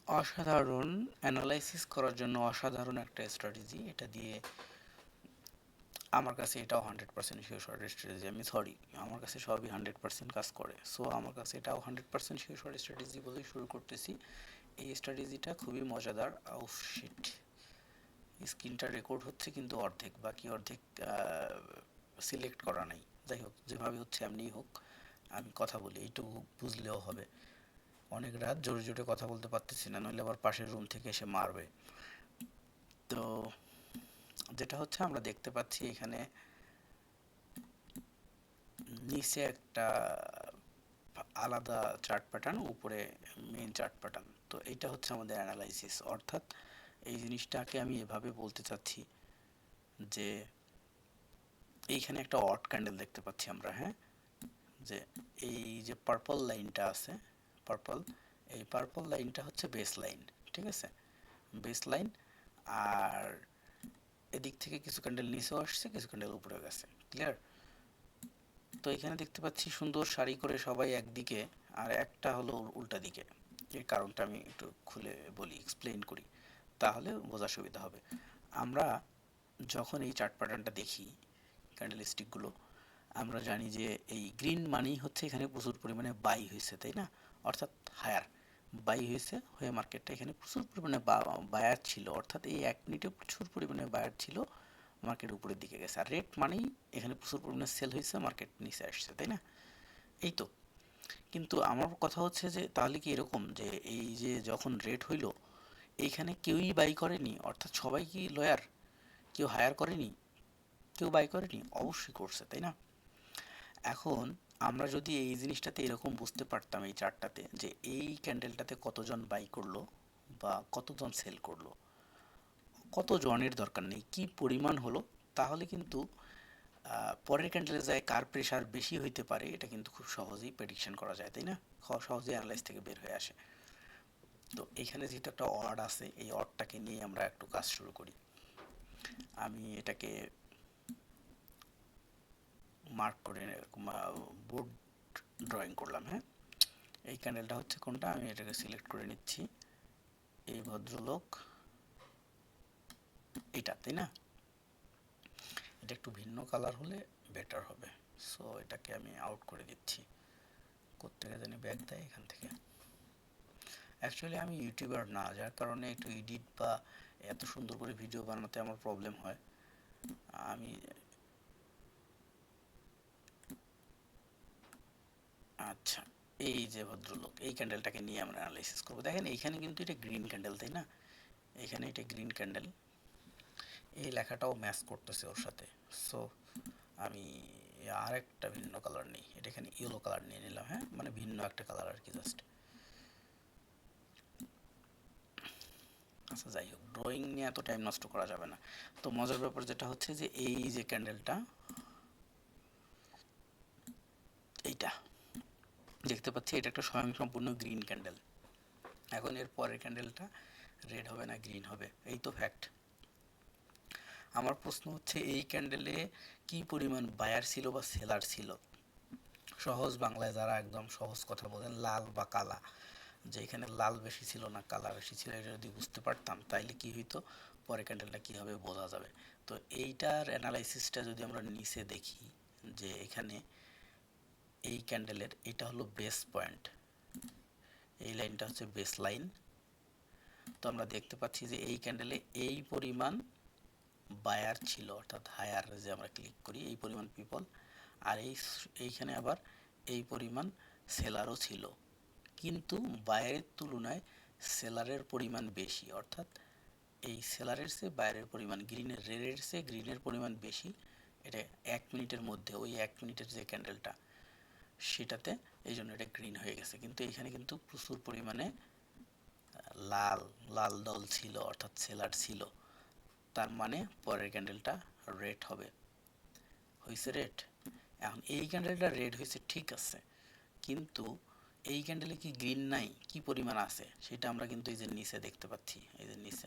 অসাধারণ অ্যানালাইসিস করার জন্য অসাধারণ একটা স্ট্র্যাটেজি। এটা দিয়ে আমার কাছে এটাও 100% শিওর শর্ট স্ট্র্যাটেজি। আমি সরি, আমার কাছে সবই 100% কাজ করে। সো আমার কাছে এটাও 100% শিওর শর্ট স্ট্র্যাটেজি বলেই শুরু করতেছি। এই স্ট্র্যাটেজিটা খুবই মজাদার। শিট, স্ক্রিনটা রেকর্ড হচ্ছে কিন্তু অর্ধেক, বাকি অর্ধেক সিলেক্ট করা নাই। যাই হোক, যেভাবে হচ্ছে এমনিই হোক, আমি কথা বলি, এইটুকু বুঝলেও হবে। অনেক রাত জোরে জোরে কথা বলতে পারতেছি না, নইলে আবার পাশের রুম থেকে এসে মারবে। তো যেটা হচ্ছে আমরা দেখতে পাচ্ছি এখানে নিচে একটা আলাদা চার্ট প্যাটার্ন, উপরে মেইন চার্ট প্যাটার্ন। তো এইটা হচ্ছে আমাদের অ্যানালাইসিস। অর্থাৎ এই জিনিসটাকে আমি এভাবে বলতে চাচ্ছি যে এইখানে একটা অড ক্যান্ডেল দেখতে পাচ্ছি আমরা, হ্যাঁ, যে এই যে পার্পল লাইনটা আছে, পার্পল, এই পার্পল লাইনটা হচ্ছে বেস লাইন, ঠিক আছে, বেস লাইন। আর এদিক থেকে কিছু ক্যান্ডেল নিচেও আসছে, কিছু ক্যান্ডেল উপরেও গেছে, ক্লিয়ার? তো এখানে দেখতে পাচ্ছি সুন্দর সারি করে সবাই একদিকে, আর একটা হলো উল্টা দিকে। এর কারণটা আমি একটু খুলে বলি, এক্সপ্লেইন করি, তাহলে বোঝা সুবিধা হবে। আমরা যখন এই চার্ট প্যাটার্নটা দেখি, ক্যান্ডেল স্টিকগুলো, আমরা জানি যে এই গ্রিন মানেই হচ্ছে এখানে প্রচুর পরিমাণে বাই হয়েছে, তাই না? অর্থাৎ হায়ার বাই হয়েছে, হয়ে মার্কেটটা এখানে প্রচুর পরিমাণে বায়ার ছিল, অর্থাৎ এই 1 মিনিটে প্রচুর পরিমাণে বায়ার ছিল, মার্কেট উপরের দিকে গেছে। আর রেড মানেই এখানে প্রচুর পরিমাণে সেল হয়েছে, মার্কেট নিচে আসছে, তাই না? এই তো। কিন্তু আমার কথা হচ্ছে যে তাহলে কি এরকম যে এই যে যখন রেড হইলো, এইখানে কেউই বাই করেনি, অর্থাৎ সবাই কি লয়ার? কেউ হায়ার করেনি? কেউ বাই করেনি? অবশ্যই করছে, তাই না? এখন আমরা যদি এই জিনিসটাতে এরকম বুঝতে পারতাম, এই চার্টটাতে, যে এই ক্যান্ডেলটাতে কতজন বাই করলো বা কতজন সেল করলো, কত জনের দরকার নেই, কি পরিমাণ হলো, তাহলে কিন্তু পরের ক্যান্ডেলে যায় কার প্রেশার বেশি হইতে পারে এটা কিন্তু খুব সহজেই প্রেডিকশন করা যায়, তাই না? সহজেই অ্যানালাইজ থেকে বের হয়ে আসে। তো এখানে যেহেতু একটা অড আছে, এই অডটাকে নিয়ে আমরা একটু কাজ শুরু করি। আমি এটাকে মার্ক করে বোর্ড ড্রয়িং করলাম, হ্যাঁ। এই ক্যান্ডেলটা হচ্ছে কোনটা, আমি এটাকে সিলেক্ট করে নিচ্ছি। এই ভদ্রলোক, এটা, তাই না? এটা একটু ভিন্ন কালার হলে বেটার হবে। সো এটাকে আমি আউট করে দিচ্ছি। কোত্থেকে জানি ব্যাক দেয়, এখান থেকে। অ্যাকচুয়ালি আমি ইউটিউবার না, যার কারণে একটু এডিট বা এত সুন্দর করে ভিডিও বানাতে আমার প্রবলেম হয়। আমি আচ্ছা, এই যে ভদ্রলোক, এই ক্যান্ডেলটাকে নিয়ে আমরা অ্যানালাইসিস করবো। দেখেন এইখানে কিন্তু এটা গ্রিন ক্যান্ডেল, তাই না? এখানে এটা গ্রিন ক্যান্ডেল, এই লেখাটাও ম্যাচ করতেছে ওর সাথে। সো আমি আর একটা ভিন্ন কালার নিই, এটা এখানে ইয়েলো কালার নিয়ে নিলাম, হ্যাঁ, মানে ভিন্ন একটা কালার আর কি, জাস্ট। আচ্ছা, যাই হোক, ড্রয়িং নিয়ে এত টাইম নষ্ট করা যাবে না। তো মজার ব্যাপার যেটা হচ্ছে যে এই যে ক্যান্ডেলটা, এইটা দেখতে পাচ্ছি, এটা একটা স্বয়ংসম্পূর্ণ গ্রিন ক্যান্ডেল। এখন এর পরের ক্যান্ডেলটা রেড হবে না গ্রিন হবে, এই তো ফ্যাক্ট। আমার প্রশ্ন হচ্ছে এই ক্যান্ডেলে কি পরিমাণ বায়ার ছিল বা সেলার ছিল? সহজ বাংলায় যারা একদম সহজ কথা বলেন, লাল বা কালা, যে এখানে লাল বেশি ছিল না কালা বেশি ছিল, এটা যদি বুঝতে পারতাম তাইলে কি হইতো, পরে ক্যান্ডেলটা কীভাবে বোঝা যাবে। তো এইটার অ্যানালাইসিসটা যদি আমরা নিচে দেখি, যে এখানে এই ক্যান্ডেলের এটা হলো বেস পয়েন্ট, এই লাইনটা হচ্ছে বেস লাইন। তো আমরা দেখতে পাচ্ছি যে এই ক্যান্ডেলে এই পরিমাণ বায়ার ছিল, অর্থাৎ হায়ার যে আমরা ক্লিক করি এই পরিমাণ পিপল, আর এইখানে আবার এই পরিমাণ সেলারও ছিল। কিন্তু বায়ারের তুলনায় সেলারের পরিমাণ বেশি, অর্থাৎ এই সেলারের চেয়ে বায়ারের পরিমাণ, রেডের চেয়ে গ্রিনের পরিমাণ বেশি। এটা 1 মিনিটের মধ্যে, ওই 1 মিনিটের যে ক্যান্ডেলটা, সেটাতে এই জন্য এটা গ্রিন হয়ে গেছে। কিন্তু এখানে কিন্তু প্রচুর পরিমাণে লাল লাল দল ছিল, অর্থাৎ সেলার ছিল। তার মানে পরের ক্যান্ডেলটা রেড হবে, হয়েছে রেড। এখন এই ক্যান্ডেলটা রেড হয়েছে, ঠিক আছে, কিন্তু এই ক্যান্ডেলে কি গ্রিন নাই? কি পরিমাণ আছে সেটা আমরা কিন্তু এই যে নিচে দেখতে পাচ্ছি, এই যে নিচে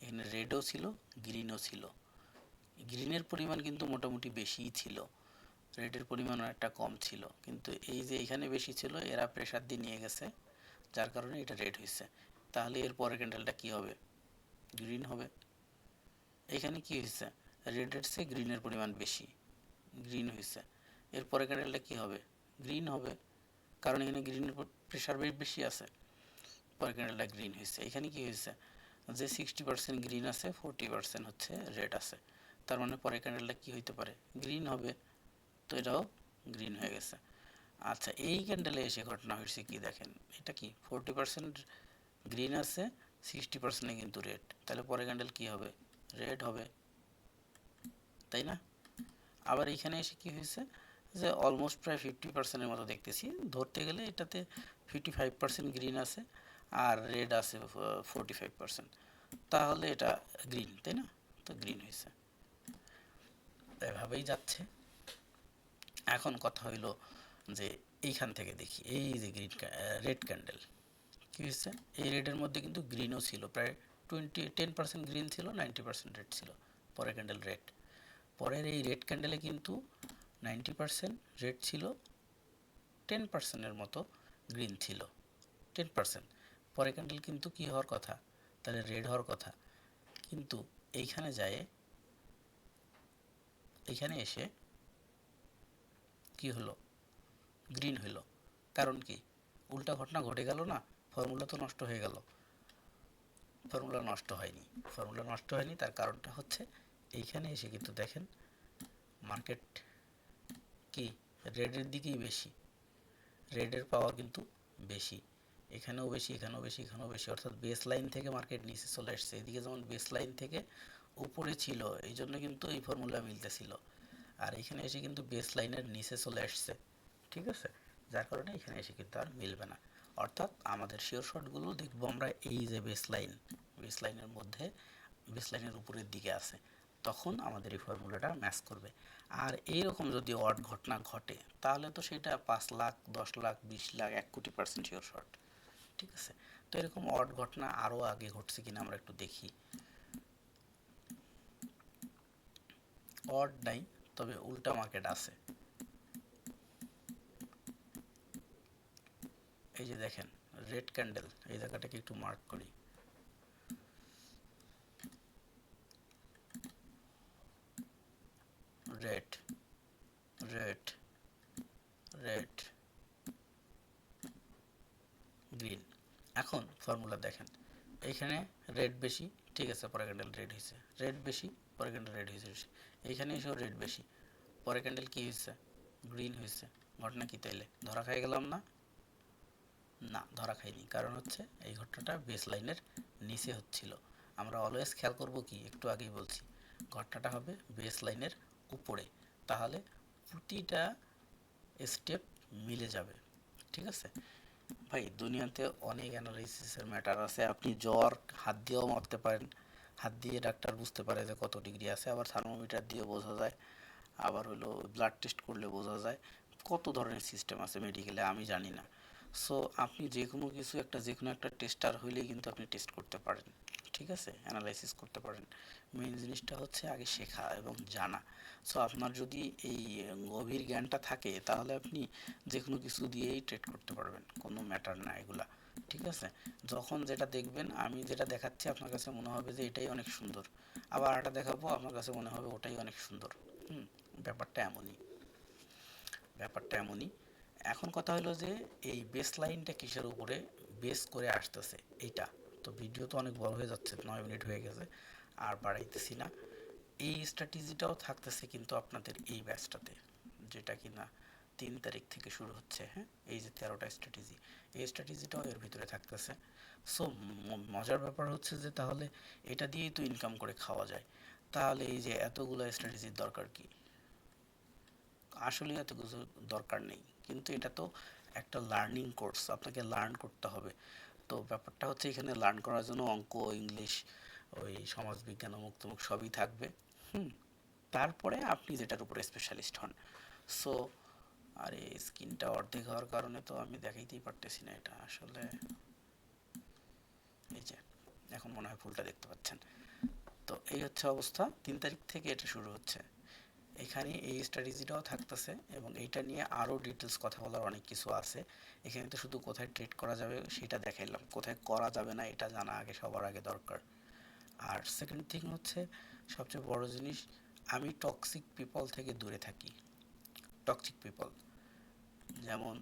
এখানে রেডও ছিল, গ্রিনও ছিল। গ্রিনের পরিমাণ কিন্তু মোটামুটি বেশিই ছিল, রেডের পরিমাণ অনেকটা কম ছিল। কিন্তু এই যে এখানে বেশি ছিল, এরা প্রেসার দিয়ে নিয়ে গেছে, যার কারণে এটা রেড হয়েছে। তাহলে এর পরের ক্যান্ডেলটা কি হবে? গ্রিন হবে। এখানে কি হয়েছে? রেডের চেয়ে গ্রিনের পরিমাণ বেশি, গ্রিন হয়েছে। এর পরের ক্যান্ডেলটা কি হবে? গ্রিন হবে, কারণ এখানে গ্রিনের প্রেশার বেশি আছে। পরের ক্যান্ডেলটা গ্রিন হয়েছে। এখানে কি হয়েছে? যে 60% গ্রিন আছে, 40% হচ্ছে রেড আছে। তার মানে পরের ক্যান্ডেলটা কি হইতে পারে? গ্রিন হবে। তো এটাও গ্রিন হয়ে গেছে। আচ্ছা, এই ক্যান্ডেলে এসে ঘটনা হয়েছে কি দেখেন, এটা কি 40% গ্রিন আছে, 60% কিন্তু রেড। তাহলে পরের ক্যান্ডেল কি হবে? রেড হবে, তাই না? আবার এখানে এসে কি হয়েছে যে অলমোস্ট প্রায় 50%-এর মতো দেখতেছি, ধরতে গেলে এটাতে 55% গ্রিন আছে আর রেড আছে 45%। তাহলে এটা গ্রিন, তাই না? তো গ্রিন হয়েছে, এভাবেই যাচ্ছে। এখন কথা হইল যে এইখান থেকে দেখি, এই যে রেড ক্যান্ডেল কি হয়েছে? এই রেডের মধ্যে কিন্তু গ্রিনও ছিল, প্রায় 10% গ্রিন ছিল, 90% রেড ছিল। পরের ক্যান্ডেল রেড। পরের এই রেড ক্যান্ডেলে কিন্তু 90% রেড ছিল, 10%-এর মতো গ্রিন ছিল। 10%। পরের ক্যান্ডেল কিন্তু কি হওয়ার কথা? তাহলে রেড হওয়ার কথা। কিন্তু এইখানে যায়, এইখানে এসে কি হলো? গ্রিন হলো। কারণ কি? উল্টা ঘটনা ঘটে গেল না? ফর্মুলা তো নষ্ট হয়ে গেল। ফর্মুলা নষ্ট হয়নি, ফর্মুলা নষ্ট হয়নি। তার কারণটা হচ্ছে এইখানে এসে কিন্তু দেখেন মার্কেট কি রেডের দিকেই বেশি, রেডের পাওয়ার কিন্তু বেশি। এখানেও বেশি, এখানেও বেশি, এখানেও বেশি, অর্থাৎ বেস লাইন থেকে মার্কেট নিচে চলে আসছে। এদিকে যেমন বেস লাইন থেকে উপরে ছিল, এই জন্য কিন্তু এই ফর্মুলা মিলতেছিল। আর এখানে এসে কিন্তু বেস লাইনের নিচে চলে আসছে, ঠিক আছে? যার কারণে এখানে এসে কিন্তু আর মিলবে না। অর্থাৎ আমাদের শিওর শর্টগুলো দেখবো আমরা এই যে বেস লাইনের মধ্যে, বেস লাইনের উপরের দিকে আছে, তখন আমাদের এই ফর্মুলাটা ম্যাচ করবে। আর এইরকম যদি অড ঘটনা ঘটে, তাহলে তো সেটা 5 লাখ, 10 লাখ, 20 লাখ, 1 কোটি% শিওর শর্ট, ঠিক আছে? তো এরকম অড ঘটনা আরও আগে ঘটছে কিনা আমরা একটু দেখি। অড নাই, তবে উল্টা মার্কেট আছে। এই যে দেখেন রেড ক্যান্ডেল, এই জায়গাটাকে একটু মার্ক করি। Red, red, red, green. এখন ফর্মুলা দেখেন, এইখানে রেড বেশি, ঠিক আছে, পরের ক্যান্ডেল রেড হয়েছে। রেড বেশি, পরের ক্যান্ডেল রেড হয়েছে। এইখানে এসেও রেড বেশি, পরের ক্যান্ডেল কি হয়েছে? গ্রিন হয়েছে। ঘটনা কি তাইলে? ধরা খাই গেলাম না? না, ধরা খাইনি। কারণ হচ্ছে এই ঘটনাটা বেস লাইনের নিচে হচ্ছিল। আমরা অলওয়েজ খেয়াল করব কি, একটু আগেই বলছি, ঘটনাটা হবে বেস লাইনের উপরে, তাহলে প্রতিটা স্টেপ মিলে যাবে, ঠিক আছে? ভাই, দুনিয়াতে অনেক অ্যানালাইসিসের ম্যাটার আছে। আপনি জ্বর হাত দিয়েও মাপতে পারেন, হাত দিয়ে ডাক্তার বুঝতে পারে যে কত ডিগ্রি আছে। আবার থার্মোমিটার দিয়ে বোঝা যায়, আবার হলো ব্লাড টেস্ট করলে বোঝা যায়। কত ধরনের সিস্টেম আছে মেডিকেলে, আমি জানি না। সো আপনি যে কোনো কিছু একটা, যে কোনো একটা টেস্টার হইলেই কিন্তু আপনি টেস্ট করতে পারেন, ঠিক আছে, অ্যানালাইসিস করতে পারেন। মেইন জিনিসটা হচ্ছে আগে শেখা এবং জানা। সো আপনার যদি এই গভীর জ্ঞানটা থাকে, তাহলে আপনি যে কোনো কিছু দিয়েই ট্রেড করতে পারবেন, কোনো ম্যাটার না এগুলা, ঠিক আছে? যখন যেটা দেখবেন, আমি যেটা দেখাচ্ছি আপনার কাছে মনে হবে যে এটাই অনেক সুন্দর, আবার আরেকটা দেখাবো আপনার কাছে মনে হবে ওটাই অনেক সুন্দর। হুম, ব্যাপারটা এমনই, ব্যাপারটা এমনই। এখন কথা হলো যে এই বেস লাইনটা কিসের উপরে বেস করে আসতেছে এইটা। তো ভিডিও তো অনেক বড় হয়ে যাচ্ছে, 9 মিনিট হয়ে গেছে, আর বাড়াইতেছি না। এই স্ট্র্যাটেজিটাও থাকতেছে কিন্তু আপনাদের এই ব্যাচটাতে, যেটা কিনা 3 তারিখ থেকে শুরু হচ্ছে। হ্যাঁ, এই যে 13টা স্ট্র্যাটেজি, এই স্ট্র্যাটেজিটাও এর ভিতরে থাকতেছে। সো মজার ব্যাপার হচ্ছে যে তাহলে এটা দিয়েই তো ইনকাম করে খাওয়া যায়। তাহলে এই যে এতগুলো স্ট্র্যাটেজির দরকার কি? আসলে এত কিছু দরকার নেই, কিন্তু এটা তো একটা লার্নিং কোর্স, আপনাকে লার্ন করতে হবে। তো ব্যাপারটা হচ্ছে এখানে লার্ন করার জন্য অঙ্ক, ইংলিশ, ওই সমাজবিজ্ঞান, অমুক তমুক সবই থাকবে। হুম, তারপরে আপনি যেটার উপরে স্পেশালিস্ট হন। সো আর এই স্ক্রিনটা অর্ধেক হওয়ার কারণে তো আমি দেখাইতেই পারতেছি না এটা আসলে। এই যে এখন মনে হয় ফুলটা দেখতে পাচ্ছেন। তো এই হচ্ছে অবস্থা, 3 তারিখ থেকে এটা শুরু হচ্ছে। এখানে এই স্ট্র্যাটেজিটাও থাকতেছে এবং এইটা নিয়ে আরও ডিটেলস কথা বলার অনেক কিছু আছে। এখানে তো শুধু কোথায় ট্রেড করা যাবে সেটা দেখাইলাম, কোথায় করা যাবে না এটা জানা আগে সবার আগে দরকার। আর সেকেন্ড থিং হচ্ছে সবচেয়ে বড় জিনিস, আমি টক্সিক পিপল থেকে দূরে থাকি। টক্সিক পিপল যেমন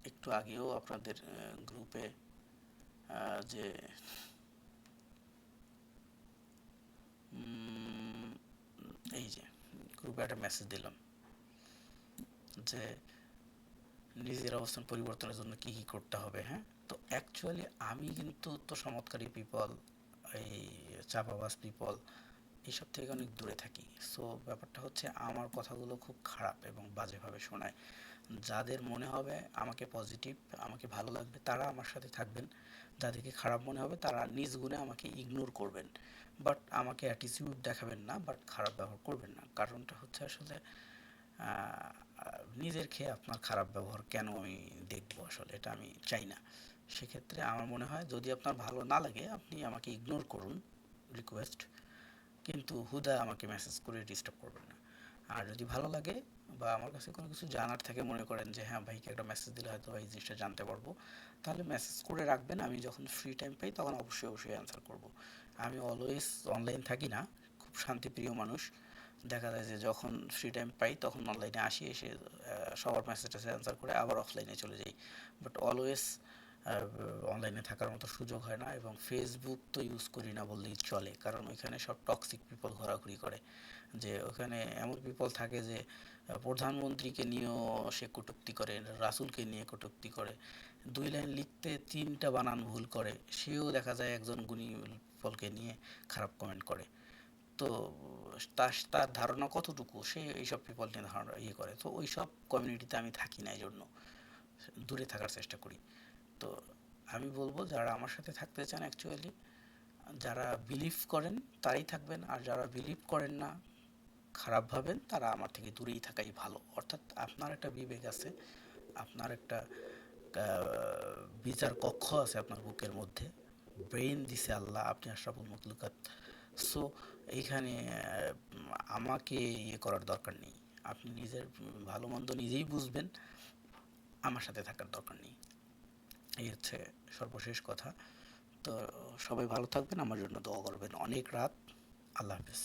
একটু আগেও আপনাদের গ্রুপে যে এই যে গ্রুপে একটা মেসেজ দিলাম যে নিজের অবস্থান পরিবর্তনের জন্য কি কি করতে হবে। হ্যাঁ, তো অ্যাকচুয়ালি আমি কিন্তু তো চমৎকারী পিপল, এই চাপাবাজ পিপল এইসব থেকে অনেক দূরে থাকি। সো ব্যাপারটা হচ্ছে আমার কথাগুলো খুব খারাপ এবং বাজেভাবে শোনায়। যাদের মনে হবে আমাকে পজিটিভ, আমাকে ভালো লাগবে, তারা আমার সাথে থাকবেন। যাদেরকে খারাপ মনে হবে তারা নিজ গুণে আমাকে ইগনোর করবেন, বাট আমাকে অ্যাটিটিউড দেখাবেন না, বাট খারাপ ব্যবহার করবেন না। কারণটা হচ্ছে আসলে নিজের খেয়ে আপনার খারাপ ব্যবহার কেন আমি দেখবো, আসলে এটা আমি চাই না। সেক্ষেত্রে আমার মনে হয় যদি আপনার ভালো না লাগে আপনি আমাকে ইগনোর করুন, রিকোয়েস্ট, কিন্তু হুদা আমাকে মেসেজ করে ডিস্টার্ব করবেন না। আর যদি ভালো লাগে বা আমার কাছে কোনো কিছু জানার থাকে, মনে করেন যে হ্যাঁ ভাইকে একটা মেসেজ দিলে হয়তো এই জিনিসটা জানতে পারবো, তাহলে মেসেজ করে রাখবেন। আমি যখন ফ্রি টাইম পাই তখন অবশ্যই অবশ্যই অ্যান্সার করব। আমি অলওয়েজ অনলাইন থাকি না, খুব শান্তিপ্রিয় মানুষ। দেখা যায় যে যখন ফ্রি টাইম পাই তখন অনলাইনে আসি, এসে সবার মেসেজটা অ্যান্সার করে আবার অফলাইনে চলে যাই। বাট অলওয়েজ অনলাইনে থাকার মতো সুযোগ হয় না। এবং ফেসবুক তো ইউজ করি না বললেই চলে, কারণ ওইখানে সব টক্সিক পিপল ঘোরাঘুরি করে। যে ওখানে এমন পিপল থাকে যে প্রধানমন্ত্রীকে নিয়েও সে কটূক্তি করে, রাসূলকে নিয়ে কটূক্তি করে, 2 লাইন লিখতে 3টা বানান ভুল করে, সেও দেখা যায় একজন গুণী পিপলকে নিয়ে খারাপ কমেন্ট করে। তো তার তার ধারণা কতটুকু, সে এইসব পিপল নিয়ে ধারণা করে। তো ওইসব কমিউনিটিতে আমি থাকি না, এই জন্য দূরে থাকার চেষ্টা করি। তো আমি বলবো যারা আমার সাথে থাকতে চান, অ্যাকচুয়ালি যারা বিলিভ করেন তারাই থাকবেন, আর যারা বিলিভ করেন না, খারাপ ভাবেন, তারা আমার থেকে দূরেই থাকাই ভালো। অর্থাৎ আপনার একটা বিবেক আছে, আপনার একটা বিচার কক্ষ আছে আপনার বুকের মধ্যে, ব্রেন দিছে আল্লাহ, আপনি আশরাফুল মখলুকাত। সো এইখানে আমাকে ইয়ে করার দরকার নেই। আপনি নিজের ভালো মন্দ নিজেই বুঝবেন, আমার সাথে থাকার দরকার নেই। এই হচ্ছে সর্বশেষ কথা। তো সবাই ভালো থাকবেন, আমার জন্য দোয়া করবেন। অনেক রাত। আল্লাহ হাফেজ।